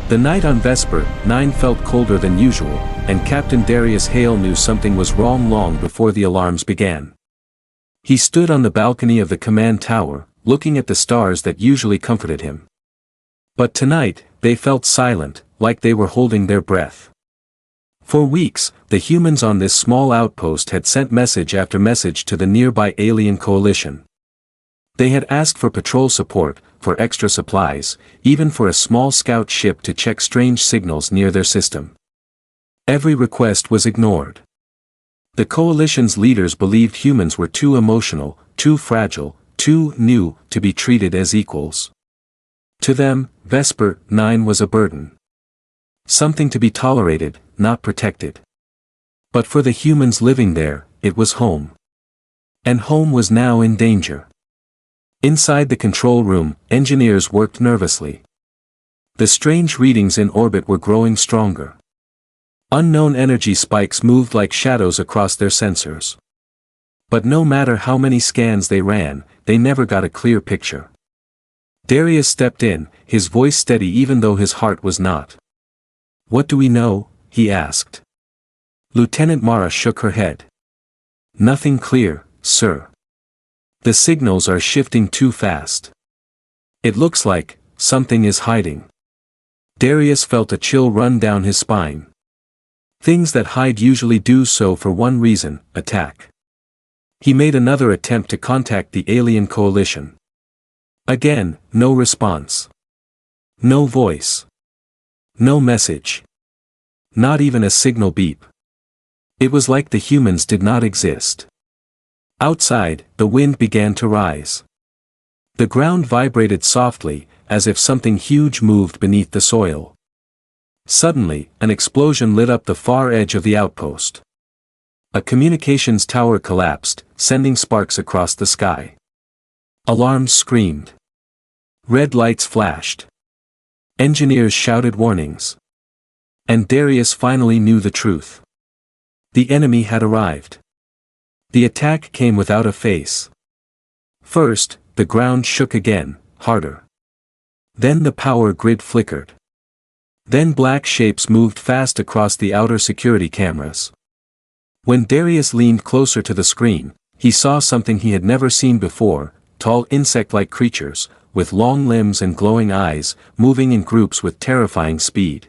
The night on Vesper 9 felt colder than usual, and Captain Darius Hale knew something was wrong long before the alarms began. He stood on the balcony of the command tower, looking at the stars that usually comforted him. But tonight, they felt silent, like they were holding their breath. For weeks, the humans on this small outpost had sent message after message to the nearby alien coalition. They had asked for patrol support, for extra supplies, even for a small scout ship to check strange signals near their system. Every request was ignored. The coalition's leaders believed humans were too emotional, too fragile, too new to be treated as equals. To them, Vesper 9 was a burden. Something to be tolerated, not protected. But for the humans living there, it was home. And home was now in danger. Inside the control room, engineers worked nervously. The strange readings in orbit were growing stronger. Unknown energy spikes moved like shadows across their sensors. But no matter how many scans they ran, they never got a clear picture. Darius stepped in, his voice steady even though his heart was not. "What do we know?" he asked. Lieutenant Mara shook her head. "Nothing clear, sir. The signals are shifting too fast. It looks like something is hiding." Darius felt a chill run down his spine. Things that hide usually do so for one reason: attack. He made another attempt to contact the alien coalition. Again, no response. No voice. No message. Not even a signal beep. It was like the humans did not exist. Outside, the wind began to rise. The ground vibrated softly, as if something huge moved beneath the soil. Suddenly, an explosion lit up the far edge of the outpost. A communications tower collapsed, sending sparks across the sky. Alarms screamed. Red lights flashed. Engineers shouted warnings. And Darius finally knew the truth. The enemy had arrived. The attack came without a face. First, the ground shook again, harder. Then the power grid flickered. Then black shapes moved fast across the outer security cameras. When Darius leaned closer to the screen, he saw something he had never seen before: tall insect-like creatures, with long limbs and glowing eyes, moving in groups with terrifying speed.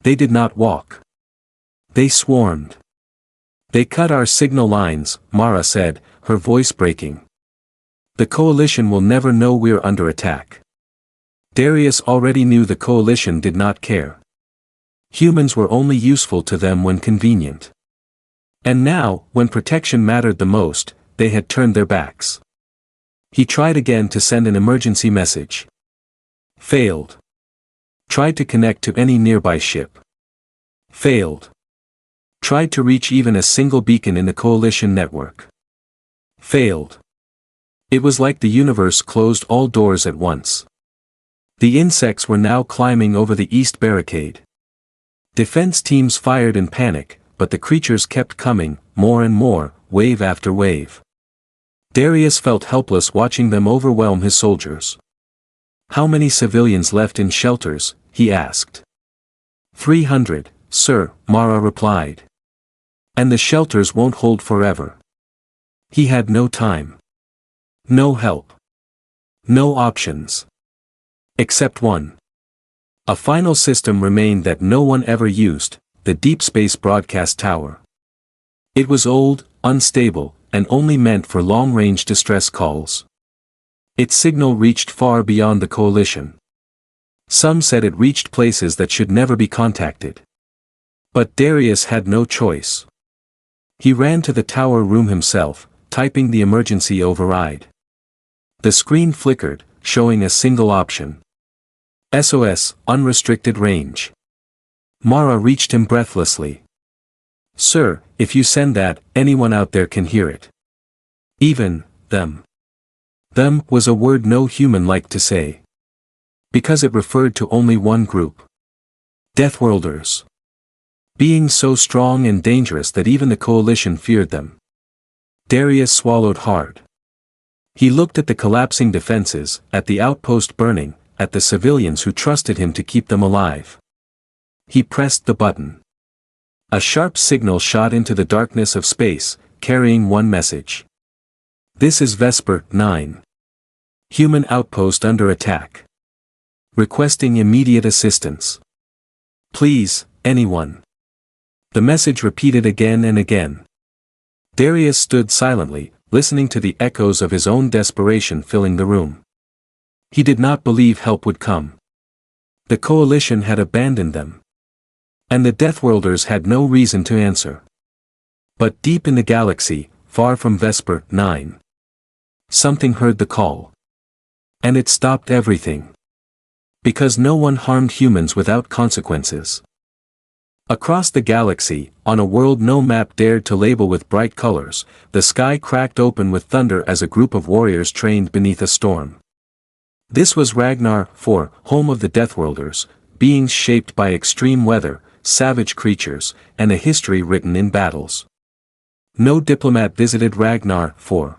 They did not walk. They swarmed. "They cut our signal lines," Mara said, her voice breaking. "The coalition will never know we're under attack." Darius already knew the coalition did not care. Humans were only useful to them when convenient. And now, when protection mattered the most, they had turned their backs. He tried again to send an emergency message. Failed. Tried to connect to any nearby ship. Failed. Tried to reach even a single beacon in the coalition network. Failed. It was like the universe closed all doors at once. The insects were now climbing over the east barricade. Defense teams fired in panic, but the creatures kept coming, more and more, wave after wave. Darius felt helpless watching them overwhelm his soldiers. "How many civilians left in shelters?" he asked. 300, sir," Mara replied. "And the shelters won't hold forever." He had no time. No help. No options. Except one. A final system remained that no one ever used: the Deep Space Broadcast Tower. It was old, unstable, and only meant for long-range distress calls. Its signal reached far beyond the coalition. Some said it reached places that should never be contacted. But Darius had no choice. He ran to the tower room himself, typing the emergency override. The screen flickered, showing a single option. SOS, unrestricted range. Mara reached him breathlessly. "Sir, if you send that, anyone out there can hear it. Even them." Them was a word no human liked to say. Because it referred to only one group. Deathworlders. Beings so strong and dangerous that even the coalition feared them. Darius swallowed hard. He looked at the collapsing defenses, at the outpost burning, at the civilians who trusted him to keep them alive. He pressed the button. A sharp signal shot into the darkness of space, carrying one message. This is Vesper 9. Human outpost under attack. Requesting immediate assistance. Please, anyone. The message repeated again and again. Darius stood silently, listening to the echoes of his own desperation filling the room. He did not believe help would come. The coalition had abandoned them. And the Deathworlders had no reason to answer. But deep in the galaxy, far from Vesper 9, something heard the call. And it stopped everything. Because no one harmed humans without consequences. Across the galaxy, on a world no map dared to label with bright colors, the sky cracked open with thunder as a group of warriors trained beneath a storm. This was Ragnar 4, home of the Deathworlders, beings shaped by extreme weather, savage creatures, and a history written in battles. No diplomat visited Ragnar 4.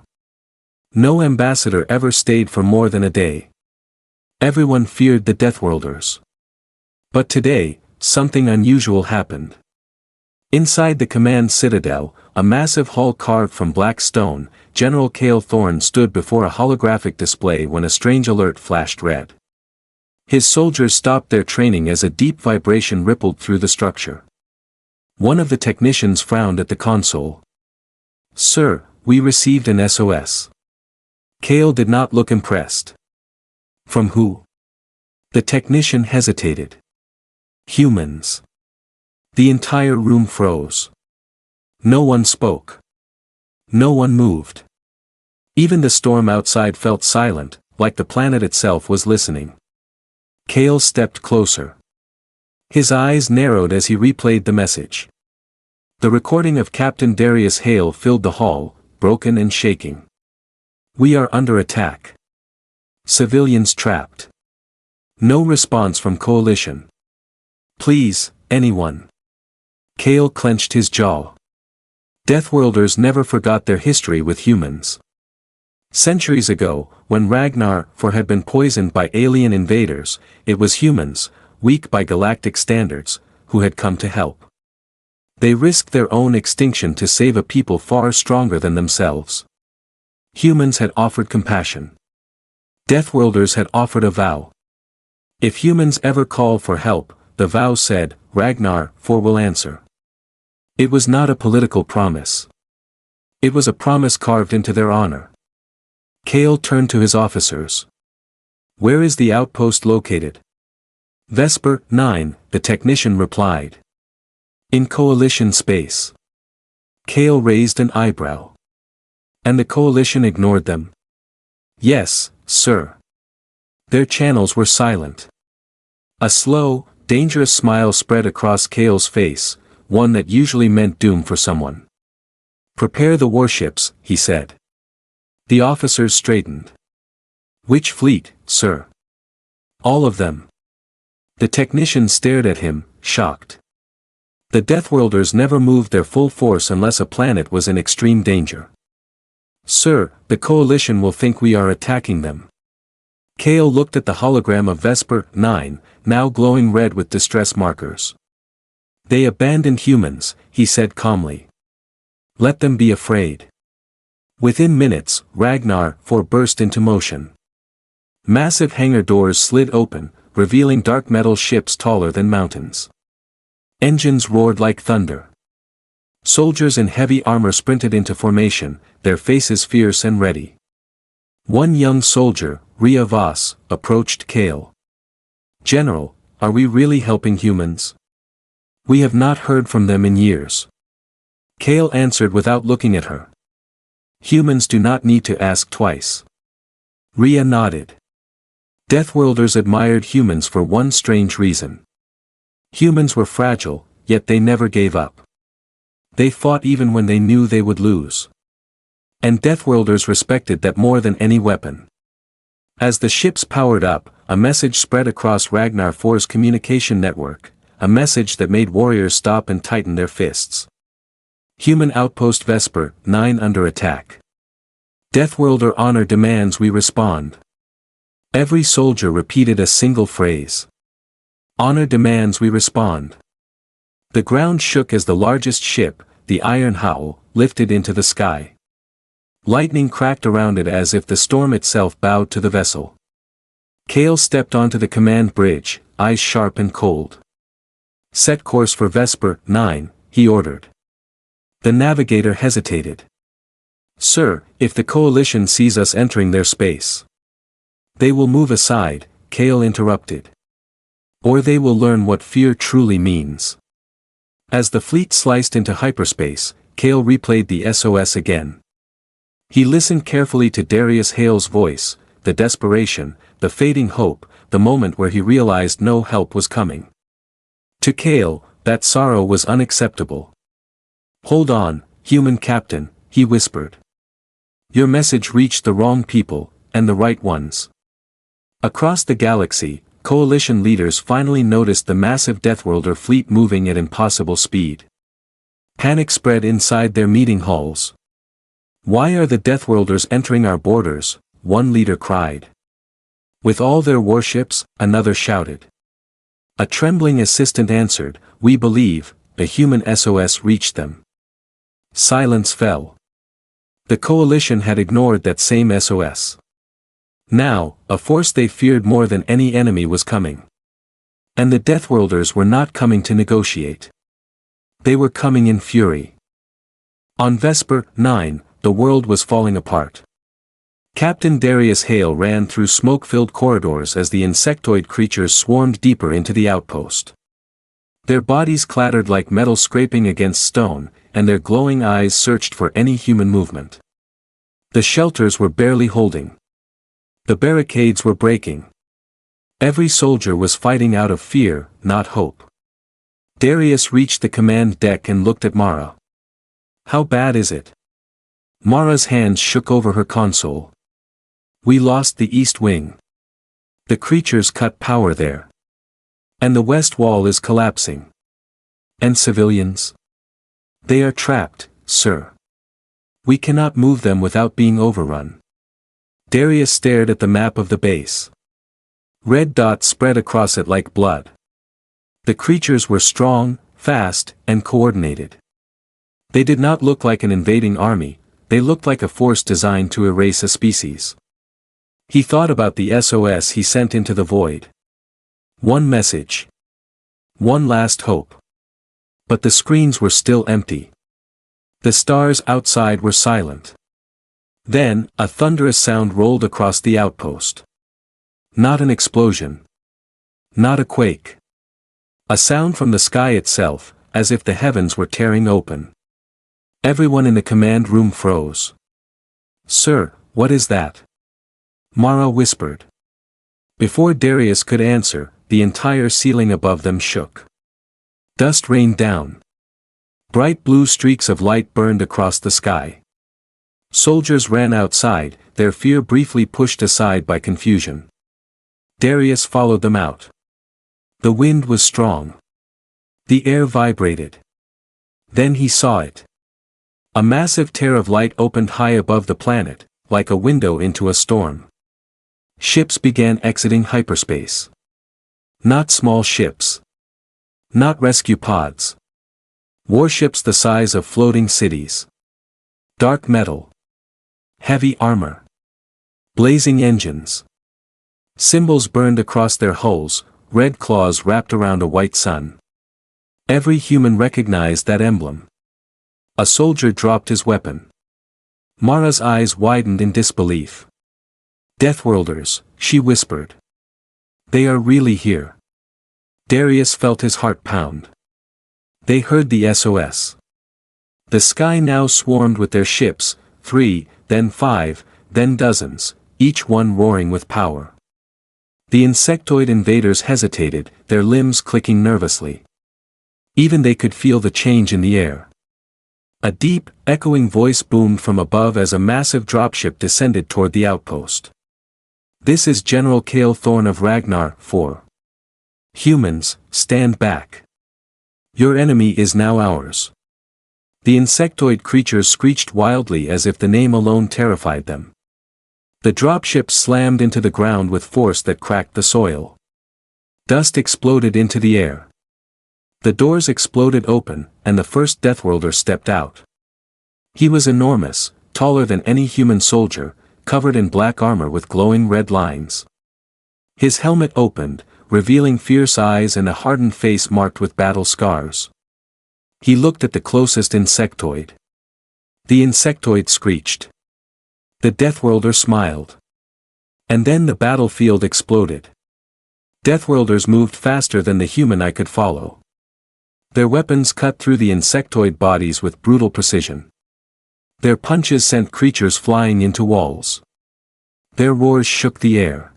No ambassador ever stayed for more than a day. Everyone feared the Deathworlders. But today, something unusual happened. Inside the command citadel, a massive hall carved from black stone, General Cale Thorne stood before a holographic display when a strange alert flashed red. His soldiers stopped their training as a deep vibration rippled through the structure. One of the technicians frowned at the console. "Sir, we received an SOS." Cale did not look impressed. "From who?" The technician hesitated. "Humans." The entire room froze. No one spoke. No one moved. Even the storm outside felt silent, like the planet itself was listening. Cale stepped closer. His eyes narrowed as he replayed the message. The recording of Captain Darius Hale filled the hall, broken and shaking. "We are under attack. Civilians trapped. No response from coalition. Please, anyone." Cale clenched his jaw. Deathworlders never forgot their history with humans. Centuries ago, when Ragnar 4 had been poisoned by alien invaders, it was humans, weak by galactic standards, who had come to help. They risked their own extinction to save a people far stronger than themselves. Humans had offered compassion. Deathworlders had offered a vow. If humans ever call for help, the vow said, Ragnar 4 will answer. It was not a political promise. It was a promise carved into their honor. Cale turned to his officers. "Where is the outpost located?" "Vesper 9, the technician replied. "In coalition space." Cale raised an eyebrow. "And the coalition ignored them?" "Yes, sir." Their channels were silent. A slow, dangerous smile spread across Cale's face, one that usually meant doom for someone. "Prepare the warships," he said. The officers straightened. "Which fleet, sir?" "All of them." The technician stared at him, shocked. The Deathworlders never moved their full force unless a planet was in extreme danger. "Sir, the coalition will think we are attacking them." Cale looked at the hologram of Vesper 9, now glowing red with distress markers. "They abandoned humans," he said calmly. "Let them be afraid." Within minutes, Ragnar 4 burst into motion. Massive hangar doors slid open, revealing dark metal ships taller than mountains. Engines roared like thunder. Soldiers in heavy armor sprinted into formation, their faces fierce and ready. One young soldier, Rhea Voss, approached Cale. "General, are we really helping humans? We have not heard from them in years." Cale answered without looking at her. "Humans do not need to ask twice." Rhea nodded. Deathworlders admired humans for one strange reason. Humans were fragile, yet they never gave up. They fought even when they knew they would lose. And Deathworlders respected that more than any weapon. As the ships powered up, a message spread across Ragnar 4's communication network, a message that made warriors stop and tighten their fists. "Human outpost Vesper 9 under attack. Deathworlder honor demands we respond." Every soldier repeated a single phrase. Honor demands we respond. The ground shook as the largest ship, the Iron Howl, lifted into the sky. Lightning cracked around it as if the storm itself bowed to the vessel. Kale stepped onto the command bridge, eyes sharp and cold. Set course for Vesper 9, he ordered. The navigator hesitated. Sir, if the coalition sees us entering their space. They will move aside, Kale interrupted. Or they will learn what fear truly means. As the fleet sliced into hyperspace, Kale replayed the SOS again. He listened carefully to Darius Hale's voice, the desperation, the fading hope, the moment where he realized no help was coming. To Kale, that sorrow was unacceptable. Hold on, human captain, he whispered. Your message reached the wrong people, and the right ones. Across the galaxy, coalition leaders finally noticed the massive Deathworlder fleet moving at impossible speed. Panic spread inside their meeting halls. Why are the Deathworlders entering our borders? One leader cried. With all their warships, another shouted. A trembling assistant answered, we believe, a human SOS reached them. Silence fell. The coalition had ignored that same SOS. Now, a force they feared more than any enemy was coming. And the Deathworlders were not coming to negotiate. They were coming in fury. On Vesper 9, the world was falling apart. Captain Darius Hale ran through smoke-filled corridors as the insectoid creatures swarmed deeper into the outpost. Their bodies clattered like metal scraping against stone, and their glowing eyes searched for any human movement. The shelters were barely holding. The barricades were breaking. Every soldier was fighting out of fear, not hope. Darius reached the command deck and looked at Mara. How bad is it? Mara's hands shook over her console. We lost the East Wing. The creatures cut power there. And the West Wall is collapsing. And civilians? They are trapped, sir. We cannot move them without being overrun. Darius stared at the map of the base. Red dots spread across it like blood. The creatures were strong, fast, and coordinated. They did not look like an invading army, they looked like a force designed to erase a species. He thought about the SOS he sent into the void. One message. One last hope. But the screens were still empty. The stars outside were silent. Then, a thunderous sound rolled across the outpost. Not an explosion. Not a quake. A sound from the sky itself, as if the heavens were tearing open. Everyone in the command room froze. Sir, what is that? Mara whispered. Before Darius could answer, the entire ceiling above them shook. Dust rained down. Bright blue streaks of light burned across the sky. Soldiers ran outside, their fear briefly pushed aside by confusion. Darius followed them out. The wind was strong. The air vibrated. Then he saw it. A massive tear of light opened high above the planet, like a window into a storm. Ships began exiting hyperspace. Not small ships. Not rescue pods. Warships the size of floating cities. Dark metal. Heavy armor. Blazing engines. Symbols burned across their hulls, red claws wrapped around a white sun. Every human recognized that emblem. A soldier dropped his weapon. Mara's eyes widened in disbelief. Deathworlders, she whispered. They are really here. Darius felt his heart pound. They heard the SOS. The sky now swarmed with their ships, 3, then 5, then dozens, each one roaring with power. The insectoid invaders hesitated, their limbs clicking nervously. Even they could feel the change in the air. A deep, echoing voice boomed from above as a massive dropship descended toward the outpost. This is General Kale Thorn of Ragnar 4. Humans, stand back. Your enemy is now ours. The insectoid creatures screeched wildly as if the name alone terrified them. The dropship slammed into the ground with force that cracked the soil. Dust exploded into the air. The doors exploded open, and the first Deathworlder stepped out. He was enormous, taller than any human soldier, covered in black armor with glowing red lines. His helmet opened, revealing fierce eyes and a hardened face marked with battle scars. He looked at the closest insectoid. The insectoid screeched. The Deathworlder smiled. And then the battlefield exploded. Deathworlders moved faster than the human eye could follow. Their weapons cut through the insectoid bodies with brutal precision. Their punches sent creatures flying into walls. Their roars shook the air.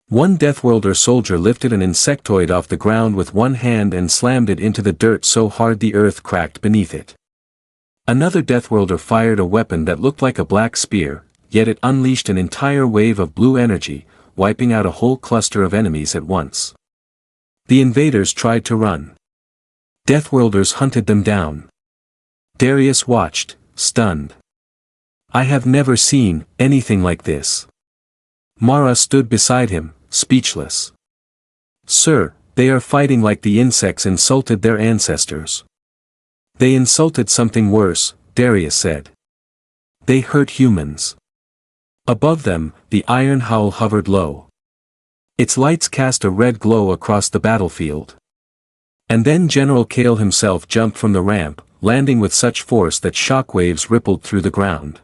One Deathworlder soldier lifted an insectoid off the ground with one hand and slammed it into the dirt so hard the earth cracked beneath it. Another Deathworlder fired a weapon that looked like a black spear, yet it unleashed an entire wave of blue energy, wiping out a whole cluster of enemies at once. The invaders tried to run. Deathworlders hunted them down. Darius watched, stunned. I have never seen anything like this. Mara stood beside him, speechless. Sir, they are fighting like the insects insulted their ancestors. They insulted something worse, Darius said. They hurt humans. Above them, the iron howl hovered low. Its lights cast a red glow across the battlefield. And then General Kale himself jumped from the ramp, landing with such force that shockwaves rippled through the ground.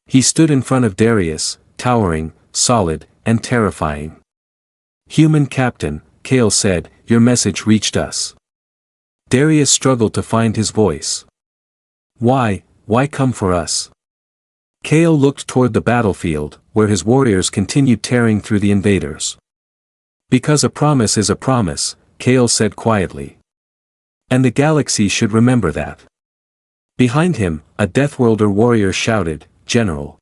He stood in front of Darius, towering, solid, and terrifying. Human Captain, Kale said, your message reached us. Darius struggled to find his voice. Why come for us? Kale looked toward the battlefield, where his warriors continued tearing through the invaders. Because a promise is a promise, Kale said quietly. And the galaxy should remember that. Behind him, a Deathworlder warrior shouted, General.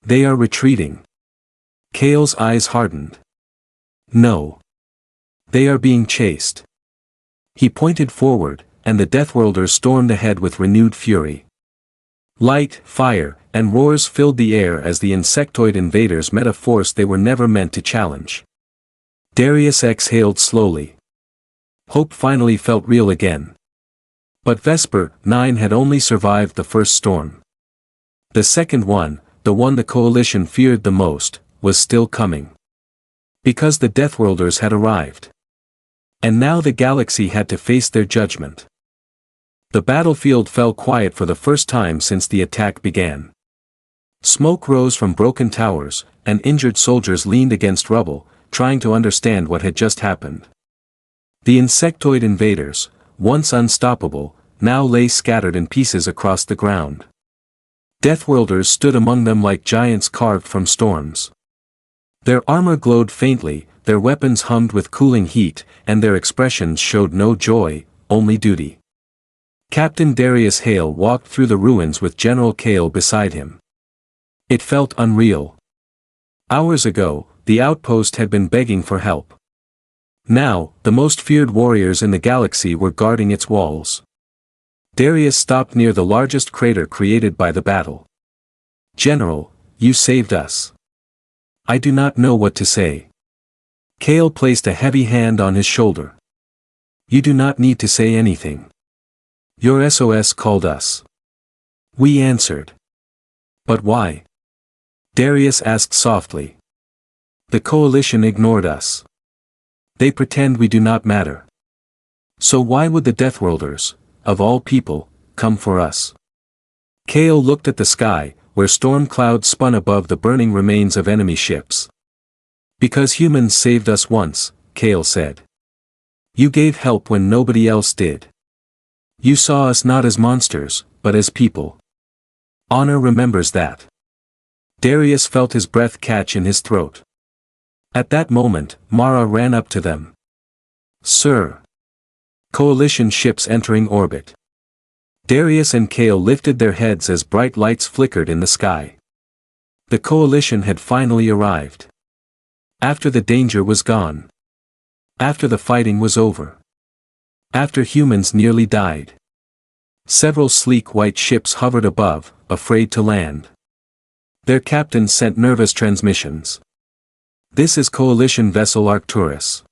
They are retreating. Kale's eyes hardened. No. They are being chased. He pointed forward, and the Deathworlders stormed ahead with renewed fury. Light, fire, and roars filled the air as the insectoid invaders met a force they were never meant to challenge. Darius exhaled slowly. Hope finally felt real again. But Vesper 9 had only survived the first storm. The second one, the one the Coalition feared the most, was still coming. Because the Deathworlders had arrived. And now the galaxy had to face their judgment. The battlefield fell quiet for the first time since the attack began. Smoke rose from broken towers, and injured soldiers leaned against rubble, trying to understand what had just happened. The insectoid invaders, once unstoppable, now lay scattered in pieces across the ground. Deathworlders stood among them like giants carved from storms. Their armor glowed faintly, their weapons hummed with cooling heat, and their expressions showed no joy, only duty. Captain Darius Hale walked through the ruins with General Kale beside him. It felt unreal. Hours ago, the outpost had been begging for help. Now, the most feared warriors in the galaxy were guarding its walls. Darius stopped near the largest crater created by the battle. General, you saved us. I do not know what to say. Kale placed a heavy hand on his shoulder. You do not need to say anything. Your SOS called us. We answered. But why? Darius asked softly. The Coalition ignored us. They pretend we do not matter. So why would the Deathworlders, of all people, come for us? Kale looked at the sky, where storm clouds spun above the burning remains of enemy ships. Because humans saved us once, Kale said. You gave help when nobody else did. You saw us not as monsters, but as people. Honor remembers that. Darius felt his breath catch in his throat. At that moment, Mara ran up to them. Sir. Coalition ships entering orbit. Darius and Kale lifted their heads as bright lights flickered in the sky. The Coalition had finally arrived. After the danger was gone. After the fighting was over. After humans nearly died. Several sleek white ships hovered above, afraid to land. Their captain sent nervous transmissions. This is Coalition vessel Arcturus.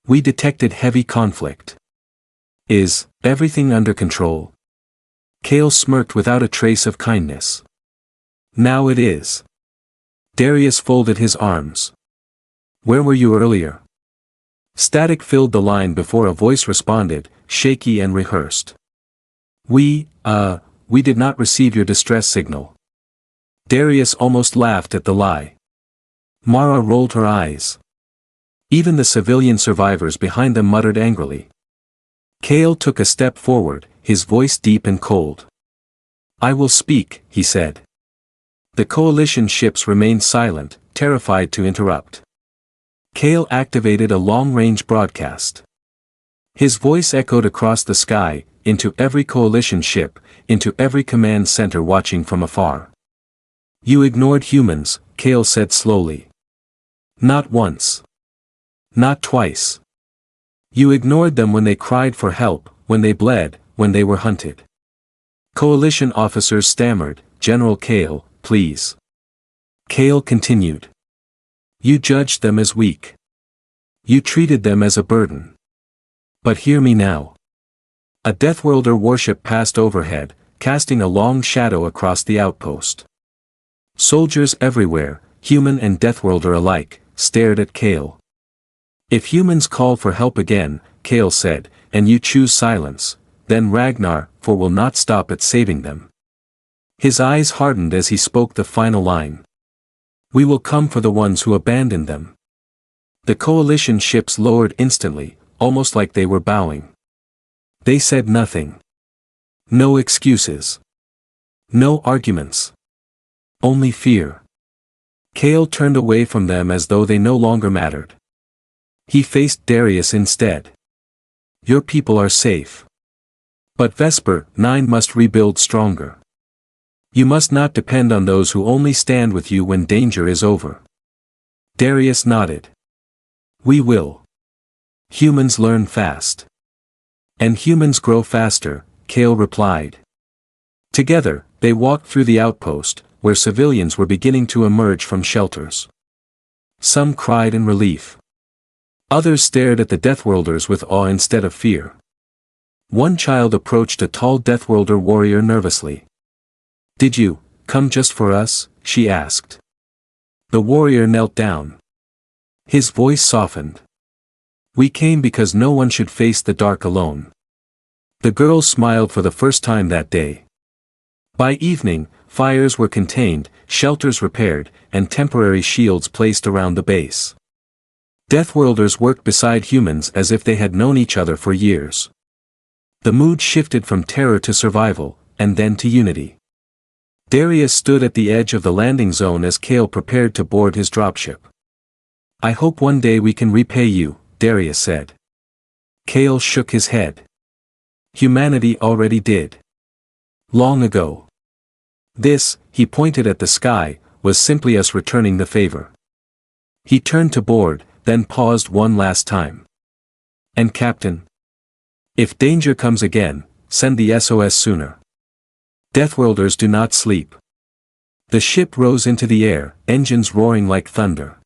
We detected heavy conflict. Is everything under control? Kale smirked without a trace of kindness. Now it is. Darius folded his arms. Where were you earlier? Static filled the line before a voice responded, shaky and rehearsed. We did not receive your distress signal. Darius almost laughed at the lie. Mara rolled her eyes. Even the civilian survivors behind them muttered angrily. Kale took a step forward, his voice deep and cold. I will speak, he said. The coalition ships remained silent, terrified to interrupt. Kale activated a long-range broadcast. His voice echoed across the sky, into every coalition ship, into every command center watching from afar. You ignored humans, Kale said slowly. Not once. Not twice. You ignored them when they cried for help, when they bled, when they were hunted. Coalition officers stammered, General Kale, please. Kale continued. You judged them as weak. You treated them as a burden. But hear me now. A Deathworlder warship passed overhead, casting a long shadow across the outpost. Soldiers everywhere, human and Deathworlder alike, stared at Kale. If humans call for help again, Kale said, and you choose silence, then Ragnar, for will not stop at saving them. His eyes hardened as he spoke the final line. We will come for the ones who abandoned them. The coalition ships lowered instantly, almost like they were bowing. They said nothing. No excuses. No arguments. Only fear. Kale turned away from them as though they no longer mattered. He faced Darius instead. Your people are safe. But Vesper 9 must rebuild stronger. You must not depend on those who only stand with you when danger is over. Darius nodded. We will. Humans learn fast. And humans grow faster, Kale replied. Together, they walked through the outpost, where civilians were beginning to emerge from shelters. Some cried in relief. Others stared at the Deathworlders with awe instead of fear. One child approached a tall Deathworlder warrior nervously. Did you come just for us? She asked. The warrior knelt down. His voice softened. We came because no one should face the dark alone. The girl smiled for the first time that day. By evening, fires were contained, shelters repaired, and temporary shields placed around the base. Deathworlders worked beside humans as if they had known each other for years. The mood shifted from terror to survival, and then to unity. Darius stood at the edge of the landing zone as Kale prepared to board his dropship. I hope one day we can repay you, Darius said. Kale shook his head. Humanity already did. Long ago. This, he pointed at the sky, was simply us returning the favor. He turned to board, then paused one last time. And Captain? If danger comes again, send the SOS sooner. Deathworlders do not sleep. The ship rose into the air, engines roaring like thunder.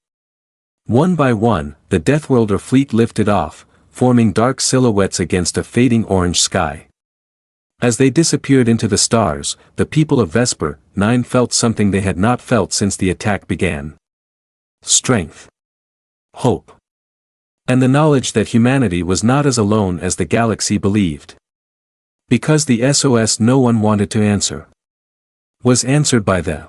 One by one, the Deathworlder fleet lifted off, forming dark silhouettes against a fading orange sky. As they disappeared into the stars, the people of Vesper 9 felt something they had not felt since the attack began. Strength. Hope. And the knowledge that humanity was not as alone as the galaxy believed. Because the SOS no one wanted to answer was answered by the